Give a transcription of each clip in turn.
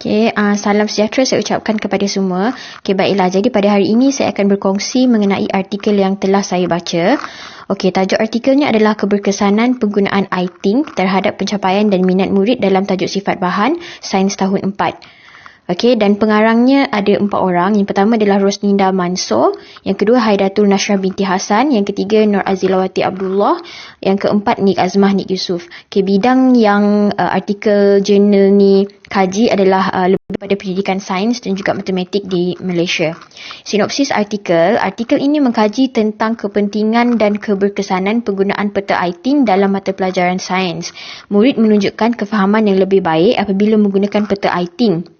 Okay, salam sejahtera saya ucapkan kepada semua. Okay, baiklah. Jadi pada hari ini saya akan berkongsi mengenai artikel yang telah saya baca. Okey, tajuk artikelnya adalah keberkesanan penggunaan I-Think terhadap pencapaian dan minat murid dalam tajuk sifat bahan Sains tahun 4. Okey, dan pengarangnya ada 4 orang. Yang pertama adalah Rosninda Mansor, yang kedua Haidatul Nasrah binti Hasan, yang ketiga Nur Azilawati Abdullah, yang keempat Nik Azmah Nik Yusof. Okey, bidang yang artikel jurnal ni kaji adalah lebih pada pendidikan sains dan juga matematik di Malaysia. Sinopsis artikel ini mengkaji tentang kepentingan dan keberkesanan penggunaan peta I-Think dalam mata pelajaran sains. Murid menunjukkan kefahaman yang lebih baik apabila menggunakan peta I-Think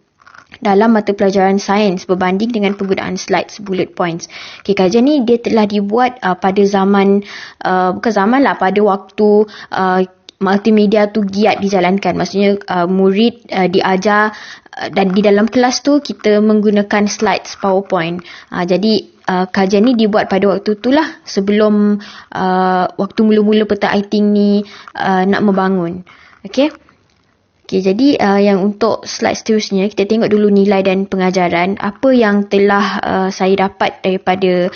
dalam mata pelajaran sains berbanding dengan penggunaan slides bullet points. Okay, kajian ni dia telah dibuat pada zaman, pada waktu multimedia tu giat dijalankan. Maksudnya murid diajar dan di dalam kelas tu kita menggunakan slides PowerPoint. Jadi kajian ni dibuat pada waktu itulah sebelum waktu mula-mula peta I-Think ni nak membangun. Okey. Okay, jadi yang untuk slide seterusnya, kita tengok dulu nilai dan pengajaran. Apa yang telah saya dapat daripada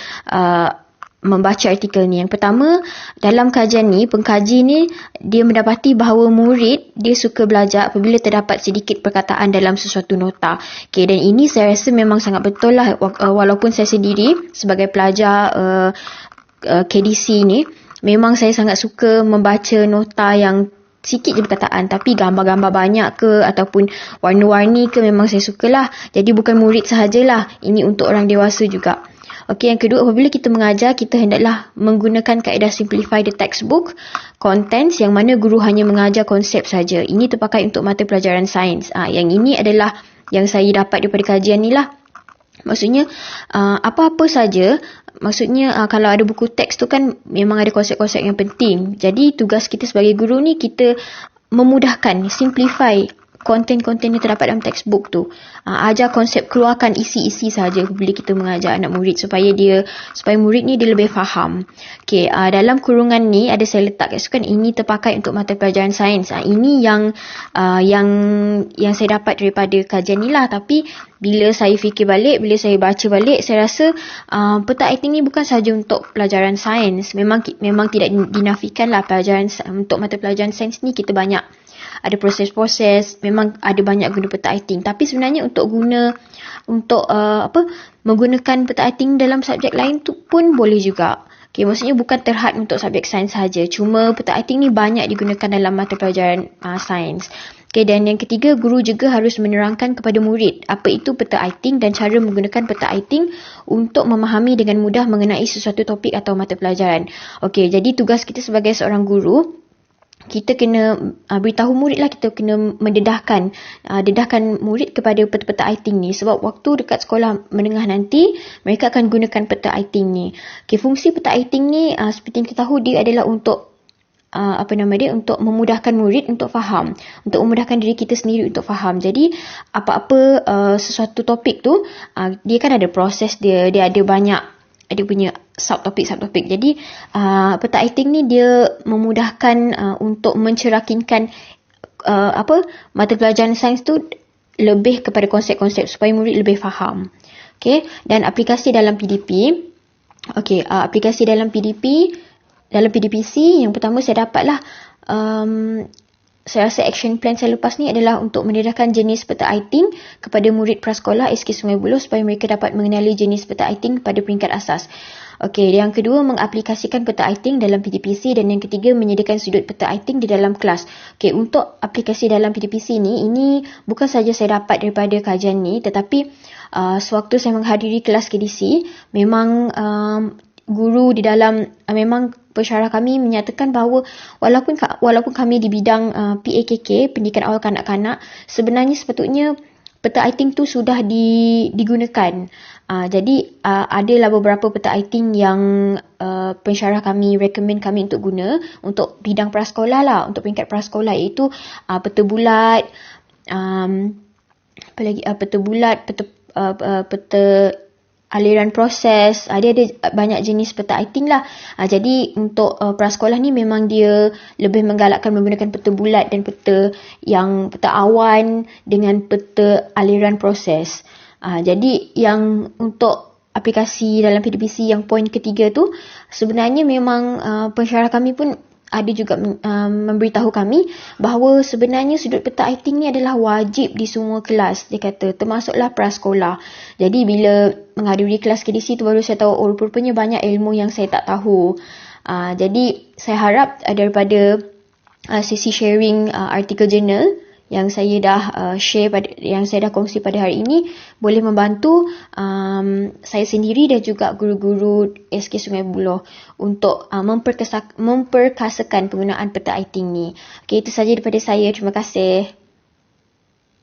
membaca artikel ni. Yang pertama, dalam kajian ni, pengkaji ni, dia mendapati bahawa murid, dia suka belajar apabila terdapat sedikit perkataan dalam sesuatu nota. Okay, dan ini saya rasa memang sangat betul lah, walaupun saya sendiri sebagai pelajar KDC ni, memang saya sangat suka membaca nota yang sikit je perkataan, tapi gambar-gambar banyak ke ataupun warna-warni ke memang saya sukalah. Jadi bukan murid sahajalah, ini untuk orang dewasa juga. Okey, yang kedua, apabila kita mengajar, kita hendaklah menggunakan kaedah simplify the textbook contents, yang mana guru hanya mengajar konsep saja. Ini terpakai untuk mata pelajaran sains. Yang ini adalah yang saya dapat daripada kajian ni lah. Maksudnya apa-apa saja. Maksudnya kalau ada buku teks tu kan memang ada konsep-konsep yang penting. Jadi tugas kita sebagai guru ni, kita memudahkan, simplify konten-konten yang terdapat dalam textbook tu. Ajar konsep, keluarkan isi-isi saja bila kita mengajar anak murid supaya murid ni dia lebih faham. Okey, dalam kurungan ni ada saya letak kat sukan ini terpakai untuk mata pelajaran sains. Ini yang saya dapat daripada kajian ni lah. Tapi bila saya fikir balik, bila saya baca balik, saya rasa peta I-Think ni bukan sahaja untuk pelajaran sains. Memang tidak dinafikan lah untuk mata pelajaran sains ni kita banyak ada proses-proses, memang ada banyak guna peta I-Think. Tapi sebenarnya menggunakan peta I-Think dalam subjek lain tu pun boleh juga. Okay, maksudnya bukan terhad untuk subjek sains saja. Cuma peta I-Think ni banyak digunakan dalam mata pelajaran sains. Okay, dan yang ketiga, guru juga harus menerangkan kepada murid apa itu peta I-Think dan cara menggunakan peta I-Think untuk memahami dengan mudah mengenai sesuatu topik atau mata pelajaran. Okay, jadi tugas kita sebagai seorang guru, kita kena beritahu murid lah, kita kena dedahkan murid kepada peta I-Think ni, sebab waktu dekat sekolah menengah nanti mereka akan gunakan peta I-Think ni. Okay, fungsi peta I-Think ni seperti yang kita tahu, dia adalah untuk untuk memudahkan murid untuk faham, untuk memudahkan diri kita sendiri untuk faham. Jadi apa-apa sesuatu topik tu, dia kan ada proses dia ada banyak, dia punya subtopik. Jadi peta I-Think ni dia memudahkan untuk mencerakinkan mata pelajaran sains tu lebih kepada konsep-konsep supaya murid lebih faham. Okey, dan aplikasi dalam PDP. Okey, aplikasi dalam PDPC yang pertama saya dapatlah, saya rasa action plan saya lepas ni adalah untuk mendedahkan jenis peta I-Think kepada murid prasekolah SK Sungai Buloh supaya mereka dapat mengenali jenis peta I-Think pada peringkat asas. Okey, yang kedua, mengaplikasikan peta I-Think dalam PDPC, dan yang ketiga, menyediakan sudut peta I-Think di dalam kelas. Okey, untuk aplikasi dalam PDPC ni, ini bukan saja saya dapat daripada kajian ni, tetapi sewaktu saya menghadiri kelas KDC, memang guru di dalam memang pensyarah kami menyatakan bahawa walaupun kami di bidang PAKK, pendidikan awal kanak-kanak, sebenarnya sepatutnya peta I-Think tu sudah digunakan. Jadi adalah beberapa peta I-Think yang pensyarah kami recommend kami untuk guna untuk bidang prasekolah lah, untuk peringkat prasekolah, iaitu peta bulat, peta aliran proses, dia ada banyak jenis peta iting lah. Jadi untuk prasekolah ni memang dia lebih menggalakkan menggunakan peta bulat dan peta awan dengan peta aliran proses. Jadi yang untuk aplikasi dalam PDPC yang poin ketiga tu, sebenarnya memang pensyarah kami pun ada juga memberitahu kami bahawa sebenarnya sudut peta iting ni adalah wajib di semua kelas, dia kata, termasuklah prasekolah. Jadi bila menghadiri kelas KDC tu baru saya tahu, rupanya banyak ilmu yang saya tak tahu. Jadi saya harap daripada sesi sharing artikel jurnal yang saya dah yang saya dah kongsi pada hari ini boleh membantu saya sendiri dan juga guru-guru SK Sungai Buloh untuk memperkasakan penggunaan peta iting ni. Okey, itu saja daripada saya. Terima kasih.